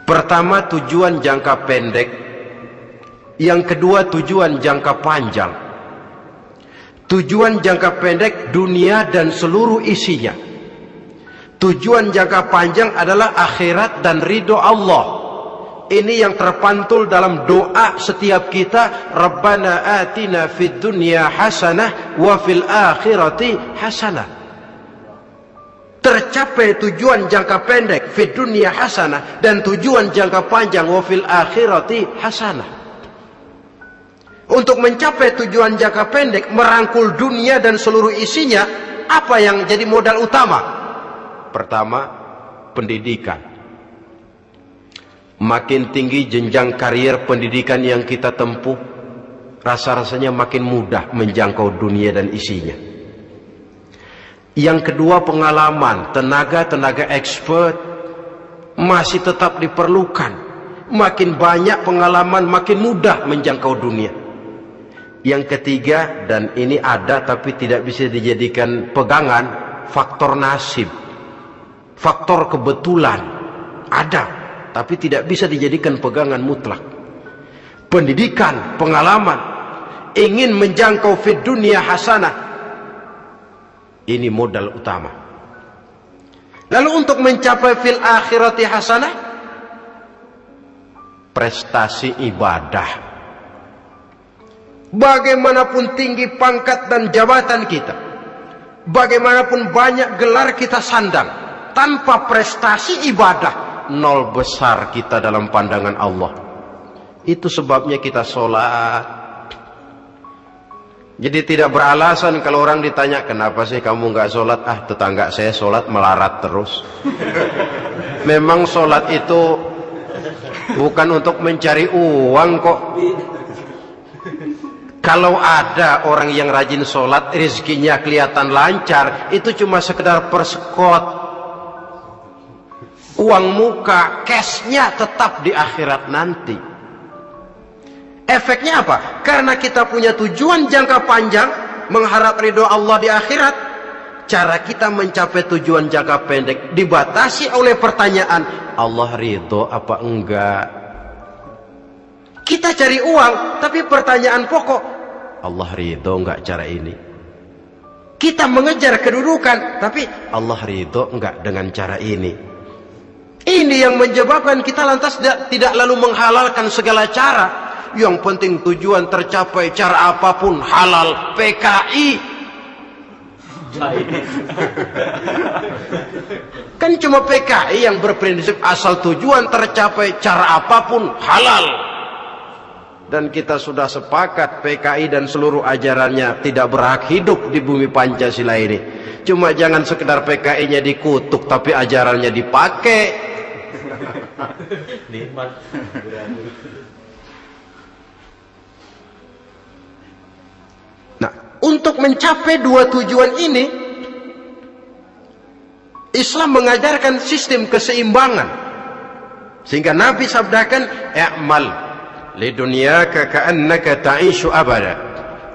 Pertama, tujuan jangka pendek. Yang kedua, tujuan jangka panjang. Tujuan jangka pendek, dunia dan seluruh isinya. Tujuan jangka panjang adalah akhirat dan ridho Allah. Ini yang terpantul dalam doa setiap kita. Rabbana atina fid dunya hasanah wa fil akhirati hasanah. Tercapai tujuan jangka pendek fid dunya hasanah, dan tujuan jangka panjang wa fil akhirati hasanah. Untuk mencapai tujuan jangka pendek, merangkul dunia dan seluruh isinya, apa yang jadi modal utama? Pertama, pendidikan. Makin tinggi jenjang karier pendidikan yang kita tempuh, rasa-rasanya makin mudah menjangkau dunia dan isinya. Yang kedua, pengalaman. Tenaga expert masih tetap diperlukan. Makin banyak pengalaman, makin mudah menjangkau dunia. Yang ketiga, dan ini ada tapi tidak bisa dijadikan pegangan, faktor nasib. Faktor kebetulan. Ada, tapi tidak bisa dijadikan pegangan mutlak. Pendidikan, pengalaman, ingin menjangkau fid dunya hasanah, ini modal utama. Lalu untuk mencapai fil akhirati hasanah, prestasi ibadah. Bagaimanapun tinggi pangkat dan jabatan kita, bagaimanapun banyak gelar kita sandang, tanpa prestasi ibadah, nol besar kita dalam pandangan Allah. Itu sebabnya kita sholat. Jadi tidak beralasan kalau orang ditanya, kenapa sih kamu nggak sholat? Tetangga saya sholat melarat terus. Memang sholat itu bukan untuk mencari uang kok. Kalau ada orang yang rajin sholat, rezekinya kelihatan lancar, itu cuma sekedar persekot. Uang muka, cashnya tetap di akhirat nanti. Efeknya apa? Karena kita punya tujuan jangka panjang, mengharap ridho Allah di akhirat, cara kita mencapai tujuan jangka pendek dibatasi oleh pertanyaan, Allah ridho apa enggak? Kita cari uang, tapi pertanyaan pokok, Allah ridho enggak cara ini? Kita mengejar kedudukan, tapi Allah ridho enggak dengan cara ini? Ini yang menyebabkan kita lantas tidak lalu menghalalkan segala cara. Yang penting tujuan tercapai, cara apapun halal. PKI Kan cuma PKI yang berprinsip asal tujuan tercapai cara apapun halal. Dan kita sudah sepakat PKI dan seluruh ajarannya tidak berhak hidup di bumi Pancasila ini. Cuma jangan sekedar PKI-nya dikutuk tapi ajarannya dipakai. Nah, untuk mencapai dua tujuan ini, Islam mengajarkan sistem keseimbangan. Sehingga Nabi sabdakan, "I'mal lidunyaka ka'annaka ta'ishu abada,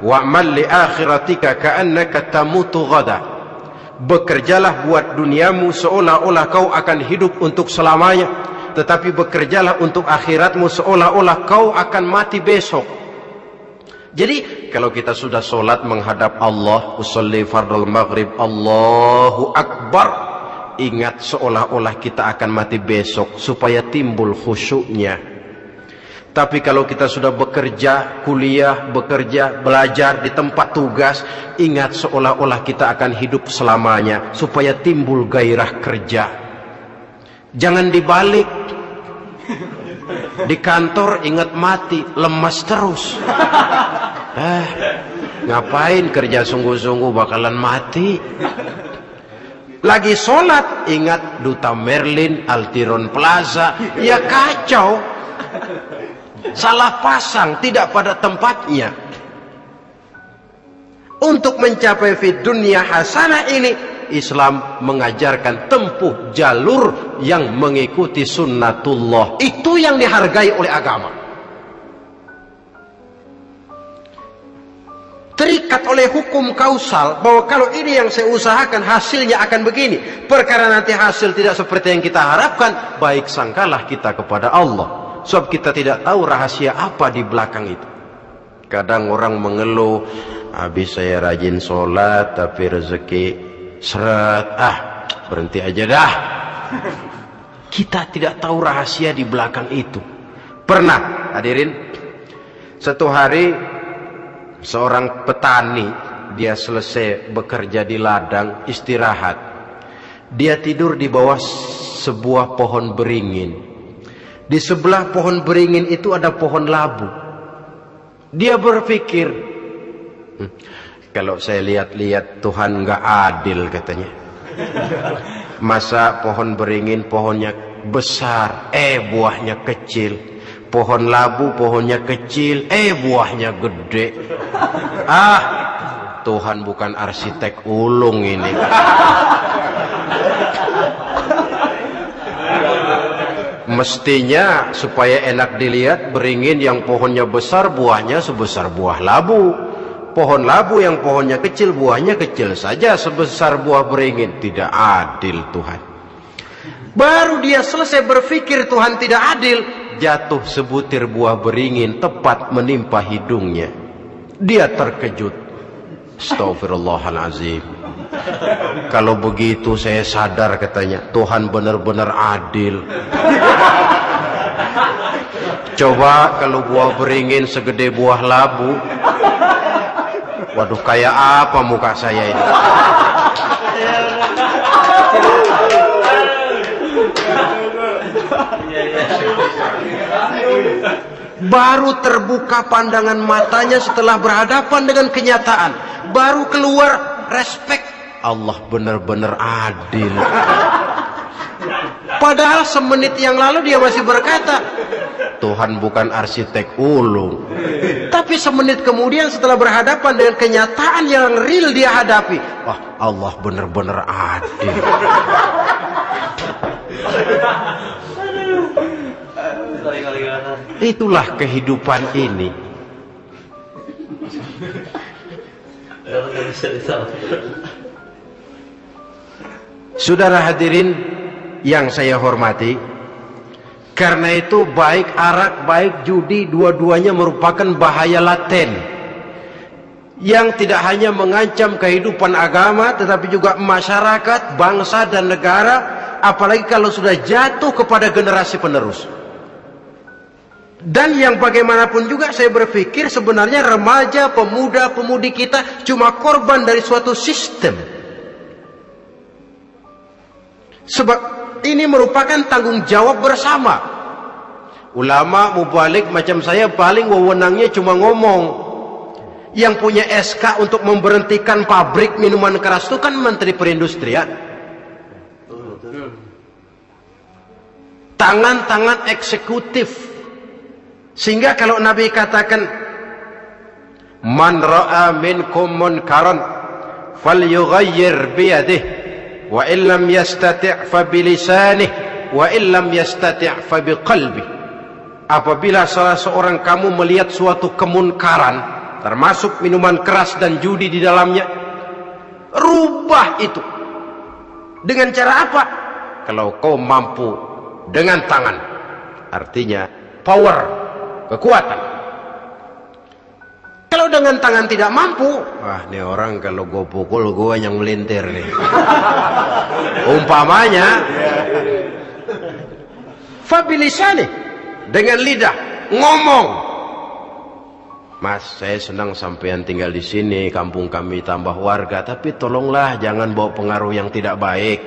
wa'mal li akhiratika ka'annaka tamutu ghada." Bekerjalah buat duniamu seolah-olah kau akan hidup untuk selamanya, tetapi bekerjalah untuk akhiratmu seolah-olah kau akan mati besok. Jadi kalau kita sudah sholat menghadap Allah, usolli fardul maghrib, Allahu Akbar, ingat seolah-olah kita akan mati besok supaya timbul khusyuknya. Tapi kalau kita sudah bekerja, kuliah, bekerja, belajar di tempat tugas, ingat seolah-olah kita akan hidup selamanya supaya timbul gairah kerja. Jangan dibalik. Di kantor ingat mati, lemas terus. Ngapain kerja sungguh-sungguh bakalan mati. Lagi sholat ingat Duta Merlin, Altiron Plaza, ya kacau. Salah pasang, tidak pada tempatnya. Untuk mencapai fid dunya hasanah ini, Islam mengajarkan tempuh jalur yang mengikuti sunnatullah. Itu yang dihargai oleh agama. Terikat oleh hukum kausal bahwa kalau ini yang saya usahakan hasilnya akan begini. Perkara nanti hasil tidak seperti yang kita harapkan, baik sangkalah kita kepada Allah. Sebab kita tidak tahu rahasia apa di belakang itu. Kadang orang mengeluh, habis saya rajin sholat tapi rezeki seret, berhenti aja dah. Kita tidak tahu rahasia di belakang itu. Pernah hadirin, satu hari seorang petani, dia selesai bekerja di ladang, istirahat. Dia tidur di bawah sebuah pohon beringin. Di sebelah pohon beringin itu ada pohon labu. Dia berpikir, kalau saya lihat-lihat Tuhan nggak adil katanya. Masa pohon beringin pohonnya besar, buahnya kecil. Pohon labu pohonnya kecil, buahnya gede. Tuhan bukan arsitek ulung ini. Mestinya supaya enak dilihat, beringin yang pohonnya besar buahnya sebesar buah labu. Pohon labu yang pohonnya kecil buahnya kecil saja sebesar buah beringin. Tidak adil Tuhan. Baru dia selesai berpikir Tuhan tidak adil, jatuh sebutir buah beringin tepat menimpa hidungnya. Dia terkejut. Astagfirullahalazim. Kalau begitu saya sadar katanya, Tuhan benar-benar adil. Coba kalau buah beringin segede buah labu, waduh kayak apa muka saya ini. Baru terbuka pandangan matanya setelah berhadapan dengan kenyataan. Baru keluar respek. Allah benar-benar adil. Padahal semenit yang lalu dia masih berkata, Tuhan bukan arsitek ulung. Tapi semenit kemudian setelah berhadapan dengan kenyataan yang real dia hadapi, wah Allah benar-benar adil. Itulah kehidupan ini. Saudara hadirin yang saya hormati, karena itu baik arak, baik judi, dua-duanya merupakan bahaya laten yang tidak hanya mengancam kehidupan agama, tetapi juga masyarakat, bangsa dan negara, apalagi kalau sudah jatuh kepada generasi penerus. Dan yang bagaimanapun juga saya berpikir sebenarnya remaja, pemuda, pemudi kita cuma korban dari suatu sistem Sebab ini merupakan tanggung jawab bersama. Ulama mubalik macam saya paling wewenangnya cuma ngomong. Yang punya SK untuk memberhentikan pabrik minuman keras itu kan Menteri Perindustrian. Tangan-tangan eksekutif. Sehingga kalau Nabi katakan, man ra'a minkum munkaran falyughayyir biyadihi wa illam yastati' fa bilisanih wa illam yastati' fa biqalbi. Apabila salah seorang kamu melihat suatu kemunkaran, termasuk minuman keras dan judi di dalamnya, rubah itu. Dengan cara apa? Kalau kau mampu dengan tangan, artinya power, kekuatan. Kalau dengan tangan tidak mampu, wah ini orang kalau gue pukul gue yang melintir nih. Umpamanya fabilisani, dengan lidah ngomong. Mas, saya senang sampean tinggal di sini, kampung kami tambah warga, tapi tolonglah jangan bawa pengaruh yang tidak baik.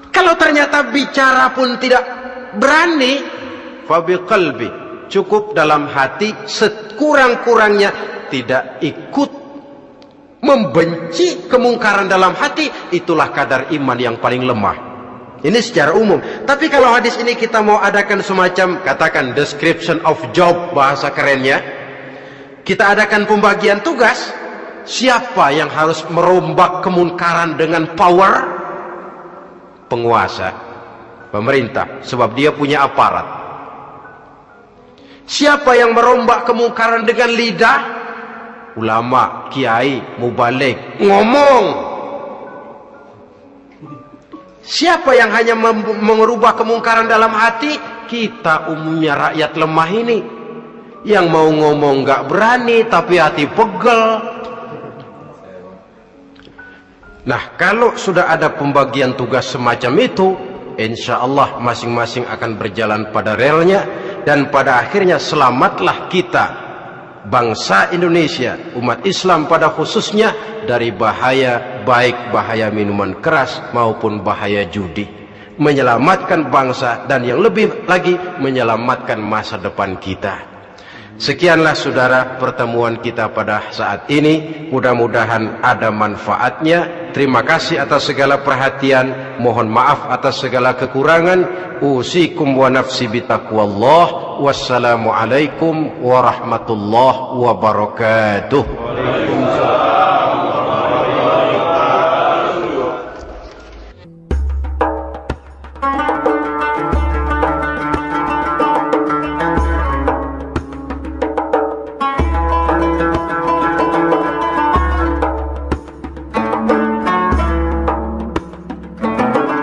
Kalau ternyata bicara pun tidak berani, fabiqalbi, cukup dalam hati, sekurang-kurangnya tidak ikut membenci kemungkaran dalam hati, itulah kadar iman yang paling lemah. Ini secara umum. Tapi kalau hadis ini kita mau adakan semacam, katakan description of job, bahasa kerennya, kita adakan pembagian tugas. Siapa yang harus merombak kemungkaran dengan power? Penguasa, pemerintah, sebab dia punya aparat. Siapa yang merombak kemungkaran dengan lidah? Ulama, kiai, mubalik, ngomong. Siapa yang hanya mengubah kemungkaran dalam hati? Kita umumnya rakyat lemah ini, yang mau ngomong gak berani tapi hati pegel. Nah, kalau sudah ada pembagian tugas semacam itu, insya Allah masing-masing akan berjalan pada relnya, dan pada akhirnya selamatlah kita, bangsa Indonesia, umat Islam pada khususnya, dari bahaya, baik bahaya minuman keras maupun bahaya judi. Menyelamatkan bangsa, dan yang lebih lagi menyelamatkan masa depan kita. Sekianlah saudara pertemuan kita pada saat ini. Mudah-mudahan ada manfaatnya. Terima kasih atas segala perhatian. Mohon maaf atas segala kekurangan. Usikum wa nafsi bitaqwallah. Wassalamualaikum warahmatullahi wabarakatuh.